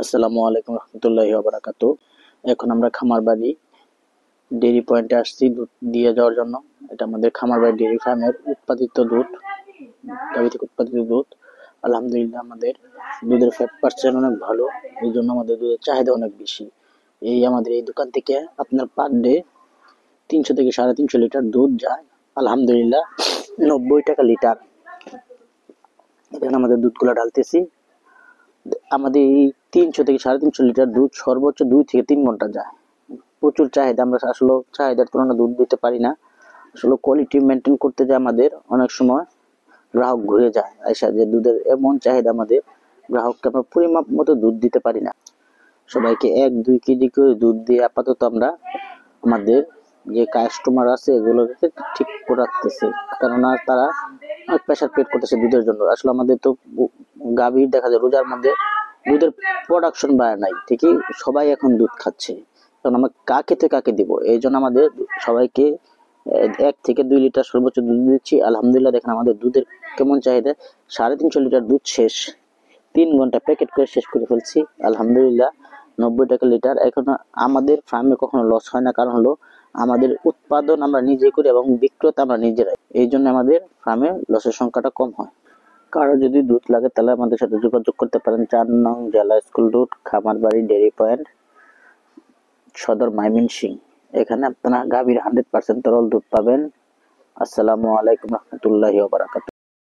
আসসালামু আলাইকুম রহমতুল্লাহি ওয়া বারাকাতুহু। এখন আমরা খামারবাড়ি ডেইরি পয়েন্টে আসছি দুধ দিয়ে যাওয়ার জন্য। এটা আমাদের খামারবাড়ি ডেইরি ফার্মের উৎপাদিত দুধ, গাভী থেকে উৎপাদিত দুধ। আলহামদুলিল্লাহ আমাদের দুধের ফ্যাট পার্সেন্ট অনেক ভালো, এই জন্য আমাদের দুধের চাহিদা অনেক বেশি। আমাদের এই দোকান থেকে আপনার পার ডে 300 থেকে 350 লিটার দুধ যায়। আলহামদুলিল্লাহ 90 টাকা লিটার। এখানে আমাদের দুধগুলো ঢালতেছি। আমাদের এই 300 থেকে 350 লিটার দুধ সর্বোচ্চ 2 থেকে 3 ঘন্টা যায়। প্রচুর চাহিদা, আমরা আসলে চাহিদার তুলনায় দুধ দিতে পারি না। আসলে কোয়ালিটি মেনটেন করতে যে আমাদের অনেক সময় গ্রাহক ঘুরে যায় আইসা, যে দুধের এমন চাহিদা আমাদের, গ্রাহককে আমরা পরিমাপ মতো দুধ দিতে পারি না। সবাইকে 1-2 কেজি করে দুধ দিয়ে আপাতত আমরা আমাদের যে কাস্টমার আছে এগুলোকে ঠিক করে রাখতেছি, কেননা তারা অনেক প্রেশার পেট করতেছে দুধের জন্য। আসলে আমাদের তো গাভীর দেখা যায় রোজার মধ্যে দুধের প্রোডাকশন বাড়ে নাই, ঠিকই সবাই এখন দুধ খাচ্ছে, কারণ আমরা কাকে থেকে কাকে দিব। এই জন্য আমাদের সবাইকে 1 থেকে 2 লিটার সর্বোচ্চ দুধ দিচ্ছি। আলহামদুলিল্লাহ দেখেন আমাদের দুধের কেমন চাহিদা। 350 লিটার দুধ শেষ, 3 ঘন্টা প্যাকেট করে শেষ করে ফেলছি। আলহামদুলিল্লাহ 90 টাকা লিটার। এখন আমাদের ফার্মে কখনো লস হয় না, কারণ হলো আমাদের উৎপাদন আমরা নিজে করি এবং বিক্রয়তা আমরা নিজেরাই, এই জন্য আমাদের ফার্মে লসের সংখ্যাটা কম হয়। কারো যদি দুধ লাগে তাহলে আমাদের সাথে যোগাযোগ করতে পারেন। 4 নং জেলা স্কুল রোড, খামারবাড়ি ডেইরি পয়েন্ট, সদর ময়মনসিংহ। এখানে আপনারা গাভীর 100% তরল দুধ পাবেন। আসসালামু আলাইকুম রহমতুল্লাহি ওয়া বারাকাতুহু।